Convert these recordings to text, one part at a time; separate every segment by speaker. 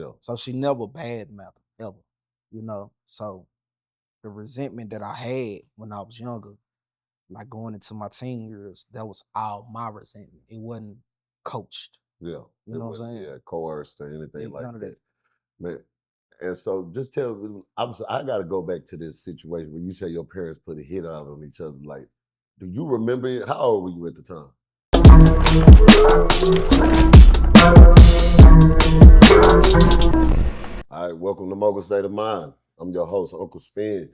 Speaker 1: Yeah.
Speaker 2: So she never badmouthed him, ever, you know. So the resentment that I had when I was younger, like going into my teen years, that was all my resentment. It wasn't coached.
Speaker 1: Yeah.
Speaker 2: You
Speaker 1: It
Speaker 2: know what I'm
Speaker 1: wasn't,
Speaker 2: saying?
Speaker 1: yeah, coerced or anything like
Speaker 2: None of
Speaker 1: that.
Speaker 2: that.
Speaker 1: Man. And so just tell me, I gotta go back to this situation where you say your parents put a hit out on each other. Like, do you remember it? How old were you at the time? All right, welcome to Mogul State of Mind. I'm your host, Uncle Spin.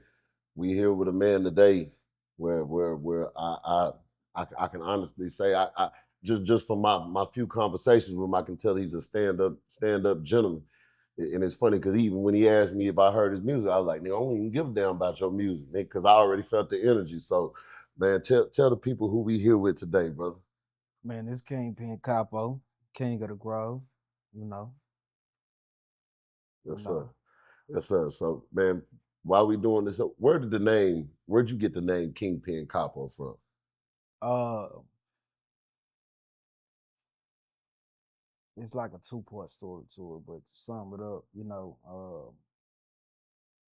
Speaker 1: We here with a man today where I can honestly say I just from my few conversations with him, I can tell he's a stand up gentleman. And it's funny because even when he asked me if I heard his music, I was like, "Nigga, I don't even give a damn about your music, because I already felt the energy." So, man, tell the people who we here with today, brother.
Speaker 2: Man, this Kingpin Kapo, King of the Grove, you know, you
Speaker 1: Yes, sir.
Speaker 2: know.
Speaker 1: Yes, sir. So, man, while we doing this, where'd you get the name Kingpin Capo from?
Speaker 2: Uh it's like a two-part story to it, but to sum it up,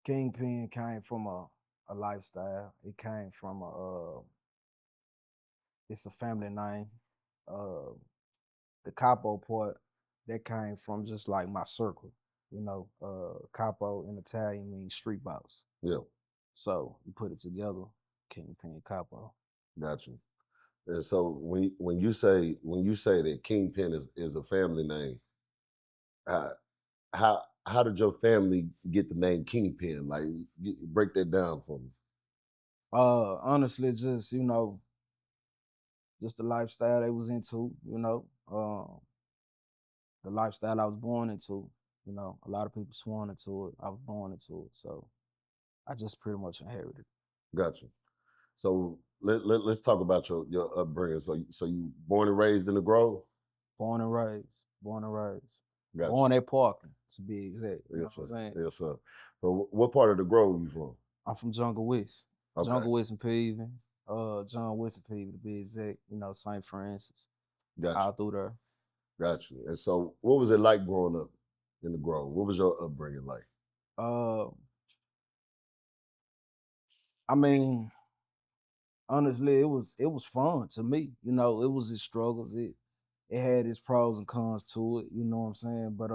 Speaker 2: Kingpin came from a lifestyle. It came from it's a family name. Uh the Capo part, that came from just like my circle. Capo in Italian means street boss.
Speaker 1: Yeah,
Speaker 2: So we put it together, Kingpin Capo.
Speaker 1: got you. And so when you say that Kingpin is a family name, how how did your family get the name Kingpin? Like, break that down for me.
Speaker 2: Honestly, just just the lifestyle they was into, the lifestyle I was born into. A lot of people sworn into it. I was born into it. So I just pretty much inherited it.
Speaker 1: Got you. So let's talk about your upbringing. So you born and raised in the Grove?
Speaker 2: Born and raised. Born and raised.
Speaker 1: Got
Speaker 2: Born at Parkland, to be exact. You know
Speaker 1: Yes,
Speaker 2: what I'm
Speaker 1: sir.
Speaker 2: saying?
Speaker 1: Yes, sir. So what part of the Grove you from?
Speaker 2: I'm from Jungle West.
Speaker 1: Okay,
Speaker 2: Jungle West and Peven. John West and Peven to be exact. St. Francis.
Speaker 1: got
Speaker 2: All
Speaker 1: you,
Speaker 2: through there.
Speaker 1: got you. And so, what was it like growing up in the Grove? What was your upbringing like?
Speaker 2: Uh I mean, honestly, it was fun to me. It was its struggles. It had its pros and cons to it, you know what I'm saying? But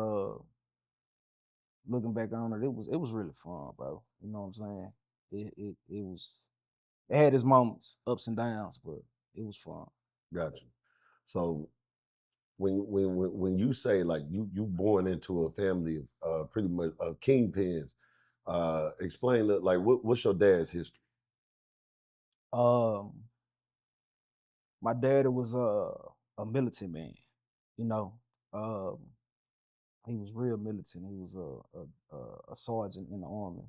Speaker 2: looking back on it, it was really fun, bro. You know what I'm saying? It had its moments, ups and downs, but it was fun.
Speaker 1: Got you. So when you say like you born into a family of pretty much of kingpins, explain that, like what's your dad's history?
Speaker 2: Um, my daddy was a militant man, you know. Um, he was real militant. He was a sergeant in the army.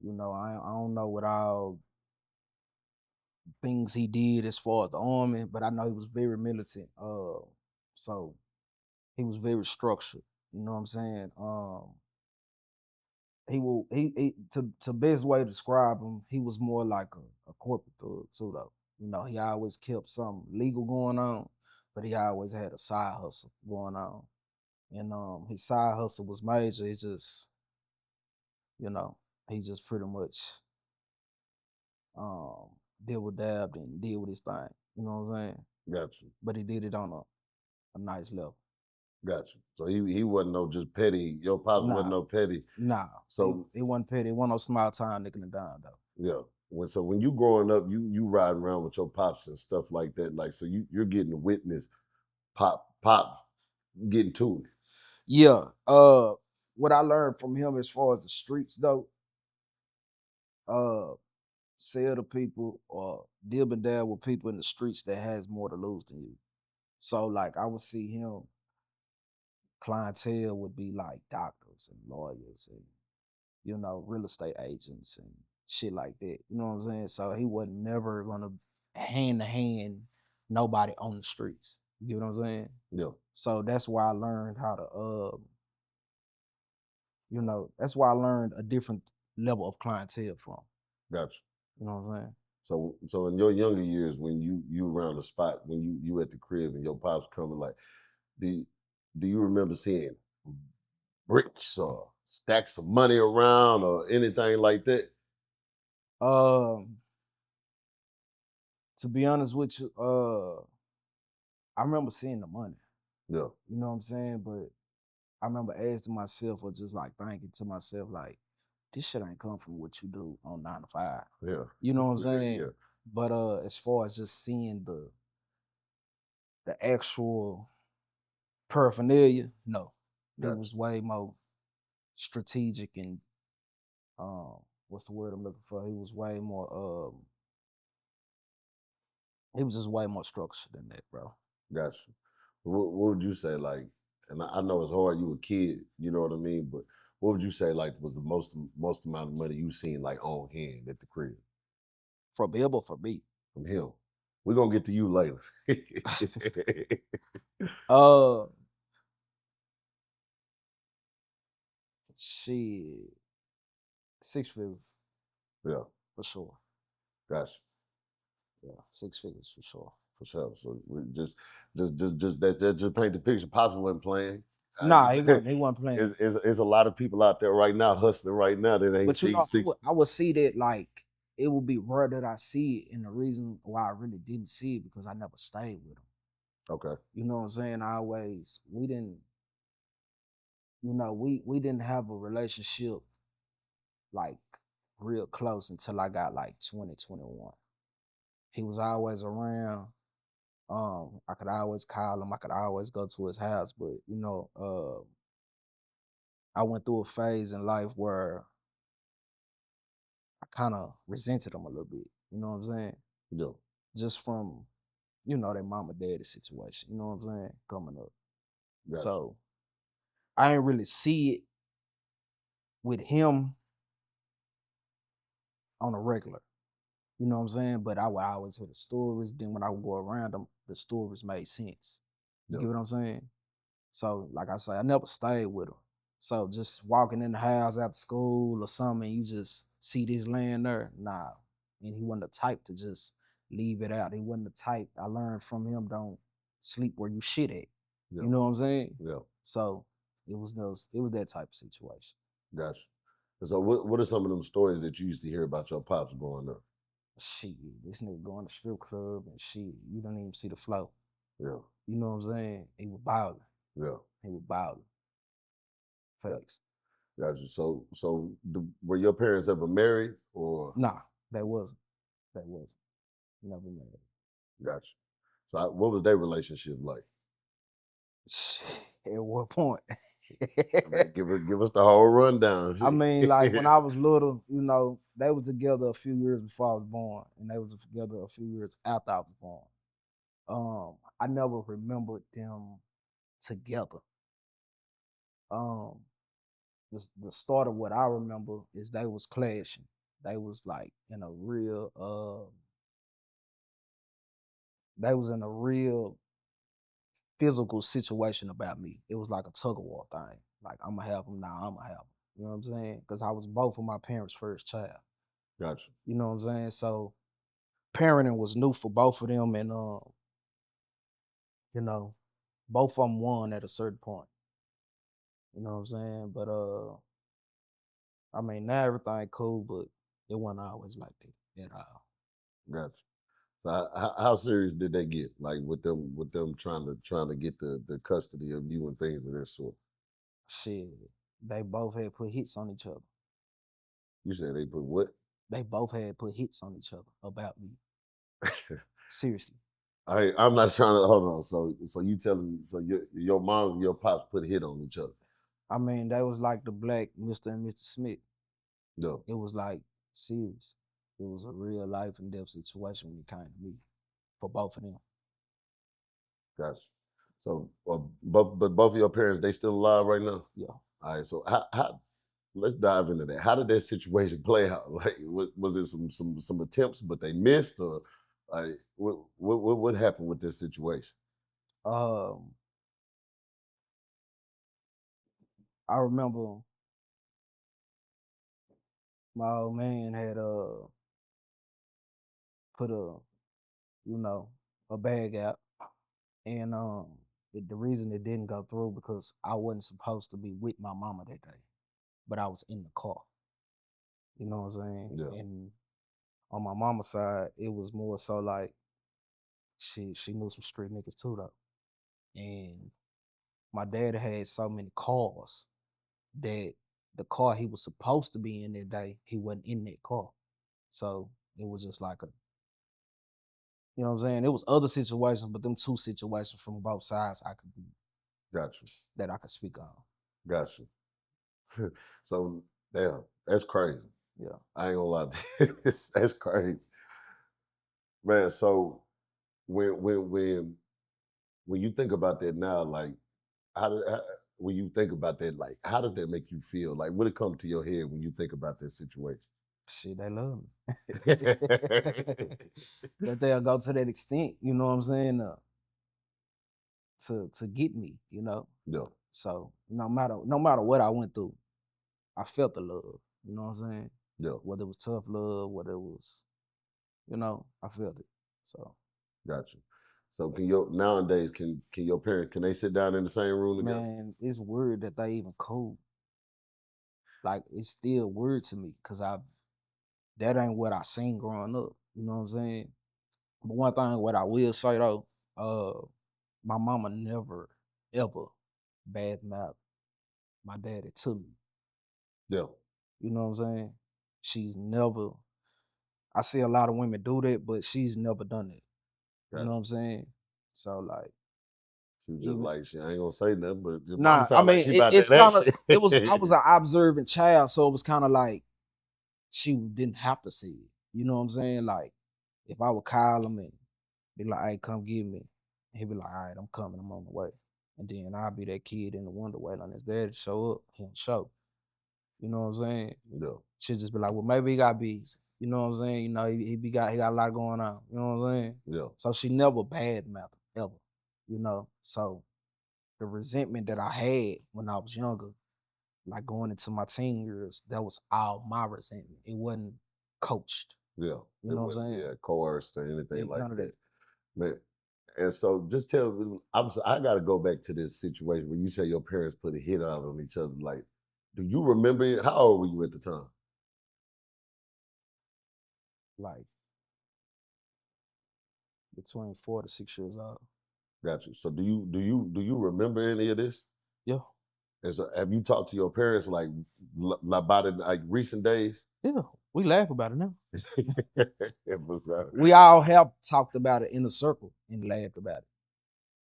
Speaker 2: I don't know what all things he did as far as the army, but I know he was very militant. So he was very structured. You know what I'm saying? He will he to best way to describe him, he was more like a corporate thug too though. He always kept something legal going on, but he always had a side hustle going on. And his side hustle was major. It just, you know, he just pretty much um dabbed and did with his thing. You know what I'm saying?
Speaker 1: Got you,
Speaker 2: But he did it on a nice level.
Speaker 1: got you. So he wasn't no just petty. Your pops wasn't
Speaker 2: Nah,
Speaker 1: no petty.
Speaker 2: nah. He
Speaker 1: So
Speaker 2: he wasn't petty. He wasn't no small time nickel and dime though.
Speaker 1: yeah, when you growing up, you riding around with your pops and stuff like that. Like, so you're getting to witness pop getting to it.
Speaker 2: Yeah. What I learned from him as far as the streets though, uh, sell to people or deal and dab with people in the streets that has more to lose than you. So like I would see him, clientele would be like doctors and lawyers and real estate agents and shit like that. You know what I'm saying? So he wasn't never gonna hand to hand nobody on the streets. You get what I'm saying?
Speaker 1: Yeah,
Speaker 2: So that's why I learned how to that's why I learned a different level of clientele from.
Speaker 1: got you.
Speaker 2: You know what I'm saying?
Speaker 1: So in your younger years, when you around the spot, when you at the crib and your pops coming, like, do do you remember seeing bricks or stacks of money around or anything like that?
Speaker 2: Um, to be honest with you, I remember seeing the money.
Speaker 1: Yeah,
Speaker 2: You know what I'm saying? But I remember asking myself or just like thinking to myself, like, this shit ain't come from what you do on 9 to 5.
Speaker 1: yeah,
Speaker 2: You know what I'm
Speaker 1: yeah,
Speaker 2: saying?
Speaker 1: yeah.
Speaker 2: But as far as just seeing the actual paraphernalia, no. It
Speaker 1: Gotcha.
Speaker 2: was way more strategic and what's the word I'm looking for? He was way more he was just way more structured than that, bro.
Speaker 1: Gotcha. What would you say, like, and I know it's hard, you a kid, you know what I mean, but what would you say, like, was the most amount of money you seen, like, on hand at the crib
Speaker 2: For Bill or for me.
Speaker 1: from him? We're gonna get to you later.
Speaker 2: Uh shit. 6 figures
Speaker 1: Yeah,
Speaker 2: for sure.
Speaker 1: gotcha.
Speaker 2: Yeah, 6 figures for sure.
Speaker 1: For sure. So we just that just paint the picture. Pops wasn't playing.
Speaker 2: Nah, he wasn't playing.
Speaker 1: It's a lot of people out there right now hustling right now that ain't
Speaker 2: But you
Speaker 1: seen
Speaker 2: know,
Speaker 1: six.
Speaker 2: I would see that like it would be rare that I see it, and the reason why I really didn't see it because I never stayed with him.
Speaker 1: Okay.
Speaker 2: You know what I'm saying? I always we didn't, we didn't have a relationship like real close until I got like 2021. He was always around. I could always call him. I could always go to his house. But I went through a phase in life where I kind of resented him a little bit. You know what I'm saying?
Speaker 1: Yeah.
Speaker 2: Just from their mama daddy situation. You know what I'm saying? Coming up.
Speaker 1: Gotcha.
Speaker 2: So I ain't really see it with him on a regular. You know what I'm saying? But I would always hear the stories. Then when I would go around them, the stories made sense. You
Speaker 1: Yeah.
Speaker 2: get what I'm saying? So, like I say, I never stayed with him. So just walking in the house after school or something, you just see this laying there. Nah. And he wasn't the type to just leave it out. He wasn't the type. I learned from him, don't sleep where you shit at.
Speaker 1: Yeah.
Speaker 2: You know what I'm saying?
Speaker 1: Yeah.
Speaker 2: So it was that type of situation.
Speaker 1: Gotcha. And so what are some of them stories that you used to hear about your pops growing up?
Speaker 2: Shit, this nigga going to strip club and shit. You don't even see the flow.
Speaker 1: Yeah.
Speaker 2: You know what I'm saying? He was bowling.
Speaker 1: Yeah.
Speaker 2: He was bowling.
Speaker 1: Yeah.
Speaker 2: Facts.
Speaker 1: Gotcha. Were your parents ever married or
Speaker 2: Nah, that wasn't. That wasn't. Never married.
Speaker 1: gotcha? So what was their relationship like?
Speaker 2: At what point?
Speaker 1: Man, give us the whole rundown.
Speaker 2: I mean, like when I was little, they was together a few years before I was born, and they was together a few years after I was born. I never remembered them together. Um, the start of what I remember is they was clashing. They was like in a real they was in a real physical situation about me. It was like a tug of war thing. Like I'm gonna have him now. I'm gonna have him. You know what I'm saying? Because I was both of my parents' first child.
Speaker 1: Gotcha.
Speaker 2: You know what I'm saying? So parenting was new for both of them, and you know, both of them won at a certain point. You know what I'm saying? But I mean, now everything cool, but it wasn't always like that at all.
Speaker 1: Gotcha. So how serious did they get? Like with them trying to get the custody of you and things of that sort.
Speaker 2: Shit, they both had put hits on each other.
Speaker 1: You said they put what?
Speaker 2: They both had put hits on each other about me. Seriously.
Speaker 1: I'm not trying to hold on. So you telling me so your moms and your pops put a hit on each other?
Speaker 2: I mean, they was like the black Mr. and Mr. Smith.
Speaker 1: No,
Speaker 2: It was like serious. It was a real life and death situation when it came to me for both of them.
Speaker 1: gotcha. So both of your parents they still alive right now?
Speaker 2: Yeah.
Speaker 1: All right. So how let's dive into that. How did that situation play out? Like was it some attempts but they missed or like what happened with this situation?
Speaker 2: Um, I remember my old man had put a bag out, and the reason it didn't go through because I wasn't supposed to be with my mama that day, but I was in the car. You know what I'm saying?
Speaker 1: Yeah.
Speaker 2: And on my mama's side, it was more so like she knew some street niggas too though. And my dad had so many cars that the car he was supposed to be in that day, he wasn't in that car. So it was just like a, you know what I'm saying? It was other situations, but them two situations from both sides I could be
Speaker 1: Got you.
Speaker 2: that I could speak on.
Speaker 1: Got you. So damn, that's crazy.
Speaker 2: Yeah.
Speaker 1: I ain't gonna lie. That's crazy. Man, so when you think about that now, like when you think about that, like how does that make you feel? Like what it come to your head when you think about that situation?
Speaker 2: Shit, they love me. That they'll go to that extent, you know what I'm saying? To get me, you know.
Speaker 1: Yeah,
Speaker 2: So no matter what I went through, I felt the love. You know what I'm saying?
Speaker 1: yeah,
Speaker 2: Whether it was tough love, whether it was, you know, I felt it. So
Speaker 1: got you. So can your nowadays can your parents can they sit down in the same room together?
Speaker 2: man, it's weird that they even cool. Like it's still weird to me because that ain't what I seen growing up. You know what I'm saying? But one thing what I will say though, my mama never ever badmouthed my daddy to me.
Speaker 1: Yeah,
Speaker 2: You know what I'm saying? She's never. I see a lot of women do that, but she's never done it. You
Speaker 1: got
Speaker 2: know what
Speaker 1: you.
Speaker 2: I'm saying? So like,
Speaker 1: She was just
Speaker 2: even
Speaker 1: like she ain't gonna say nothing, but your mama
Speaker 2: nah, I
Speaker 1: sound like
Speaker 2: mean,
Speaker 1: she about
Speaker 2: it's
Speaker 1: that
Speaker 2: kind of
Speaker 1: action.
Speaker 2: it was. I was an observant child, so it was kind of like she didn't have to see it. You know what I'm saying? Like, if I would call him and be like, "Hey, come get me," and he'd be like, "All right, I'm coming. I'm on the way." And then I'll be that kid in the wonder waiting on his dad to show up. He'll show. You know what I'm saying?
Speaker 1: Yeah,
Speaker 2: She'll just be like, "Well, maybe he got busy." You know what I'm saying? You know, he got a lot going on. You know what I'm saying?
Speaker 1: yeah,
Speaker 2: So she never badmouthed him, ever. You know, so the resentment that I had when I was younger, like going into my teen years, that was all my resentment. It wasn't coached.
Speaker 1: yeah.
Speaker 2: You
Speaker 1: It
Speaker 2: know what I'm
Speaker 1: wasn't
Speaker 2: saying?
Speaker 1: coerced or anything like
Speaker 2: None of
Speaker 1: that.
Speaker 2: that.
Speaker 1: Man, and so just tell me, I got to go back to this situation where you say your parents put a hit out on each other. Like, do you remember it? How old were you at the time?
Speaker 2: Like between 4 to 6 years old.
Speaker 1: Got you. So do you remember any of this?
Speaker 2: Yeah.
Speaker 1: And so have you talked to your parents like about it like recent days?
Speaker 2: Yeah. We laugh about it now.
Speaker 1: It was,
Speaker 2: We all have talked about it in a circle and laughed about it.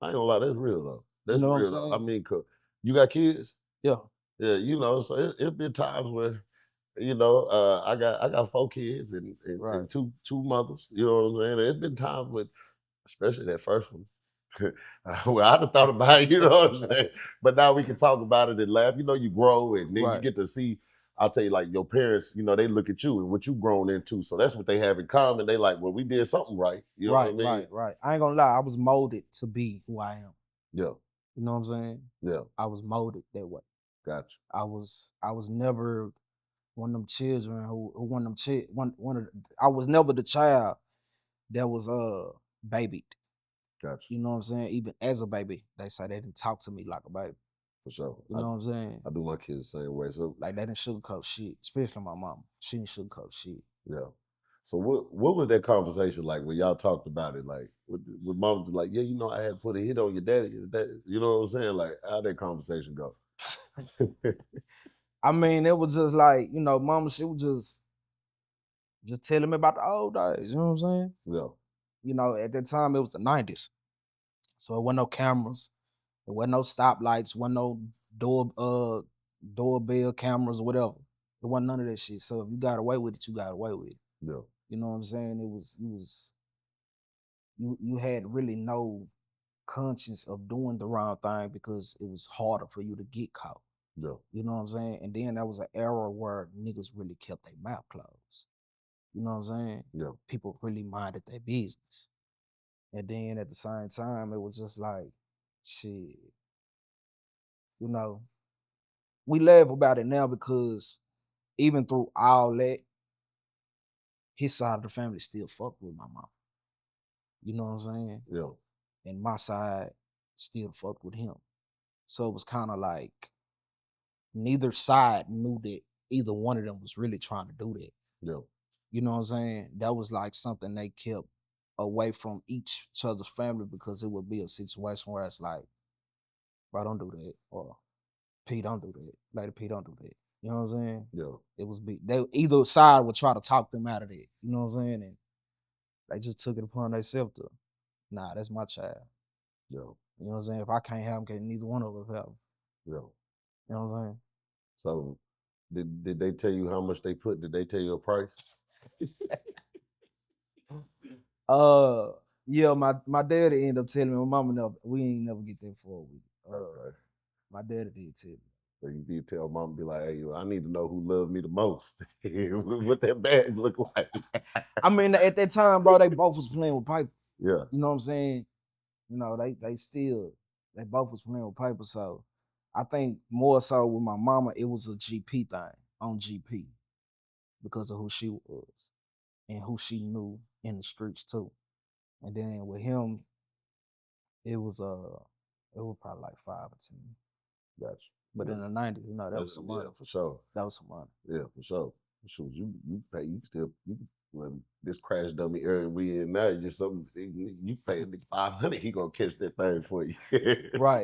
Speaker 1: I ain't gonna lie, that's real though.
Speaker 2: You
Speaker 1: That's
Speaker 2: know what I'm
Speaker 1: real though. I
Speaker 2: saying?
Speaker 1: mean, 'cause you got kids?
Speaker 2: Yeah.
Speaker 1: Yeah, so it been times where I got 4 kids and, and,
Speaker 2: Right.
Speaker 1: and two mothers. You know what I'm saying? It's been times with, especially that first one. Well, I'd have thought about it, you know what I'm saying? But now we can talk about it and laugh. You grow and then you
Speaker 2: Right.
Speaker 1: get to see, I'll tell you, like your parents, they look at you and what you grown into. So that's what they have in common. They like, well, we did something right. You know what I
Speaker 2: Right.
Speaker 1: mean?
Speaker 2: Right. Right. I ain't gonna lie. I was molded to be who I am.
Speaker 1: Yeah,
Speaker 2: You know what I'm saying?
Speaker 1: yeah,
Speaker 2: I was molded that way.
Speaker 1: gotcha.
Speaker 2: I was never one of them children who one of them one of the, I was never the child that was babied.
Speaker 1: Gotcha.
Speaker 2: You know what I'm saying? Even as a baby, they say they didn't talk to me like a baby.
Speaker 1: For sure.
Speaker 2: You know what I'm saying?
Speaker 1: I do my kids the same way. So
Speaker 2: Like they didn't sugarcoat shit, especially my mom. She didn't sugarcoat shit.
Speaker 1: yeah. So what was that conversation like when y'all talked about it? Like with mom was like, yeah, I had to put a hit on your daddy. You know what I'm saying? Like how that conversation go?
Speaker 2: I mean, it was just like, mama, she was just telling me about the old days. You know what I'm saying?
Speaker 1: Yeah,
Speaker 2: At that time it was the 90s. So it wasn't no cameras, there wasn't no stoplights, wasn't no doorbell cameras or whatever. There wasn't none of that shit. So if you got away with it, you got away with it.
Speaker 1: yeah,
Speaker 2: You know what I'm saying? You had really no conscience of doing the wrong thing because it was harder for you to get caught.
Speaker 1: yeah,
Speaker 2: You know what I'm saying? And then that was an era where niggas really kept their mouth closed. You know what I'm saying?
Speaker 1: yeah,
Speaker 2: People really minded their business. And then at the same time, it was just like, shit, you know, we laugh about it now because even through all that, his side of the family still fuck with my mom. You know what I'm saying?
Speaker 1: yeah,
Speaker 2: And my side still fucked with him. So it was kind of like neither side knew that either one of them was really trying to do that.
Speaker 1: Yeah.
Speaker 2: You know what I'm saying? That was like something they kept away from each other's family because it would be a situation where it's like, bro, don't do that. Or P, don't do that. Lady P, don't do that. You know what I'm saying?
Speaker 1: Yeah.
Speaker 2: It was they either side would try to talk them out of that. You know what I'm saying? And they just took it upon themselves to, nah, that's my child.
Speaker 1: Yeah.
Speaker 2: You know what I'm saying? If I can't have him, can neither one of us have him.
Speaker 1: Yeah.
Speaker 2: You know what I'm saying?
Speaker 1: So did they tell you how much they put? Did they tell you a price?
Speaker 2: Yeah, my dad ended up telling me. My mama never. We ain't never get that far with it.
Speaker 1: Okay.
Speaker 2: My daddy did tell me.
Speaker 1: So you did tell mom, be like, hey, I need to know who loved me the most. What that bag look like.
Speaker 2: I mean, at that time, bro, they both was playing with paper.
Speaker 1: Yeah.
Speaker 2: You know what I'm saying? You know, they both was playing with paper. So I think more so with my mama, it was a GP thing on GP because of who she was and who she knew in the streets too. And then with him, it was probably like 5 or 10.
Speaker 1: Gotcha.
Speaker 2: But
Speaker 1: yeah.
Speaker 2: in the 90s, you know, that was some money.
Speaker 1: Yeah, for sure.
Speaker 2: That was some money.
Speaker 1: Yeah, for sure. Shoot, you pay, when this crash dummy area we in now, you something you pay 500, he gonna catch that thing for you.
Speaker 2: Right.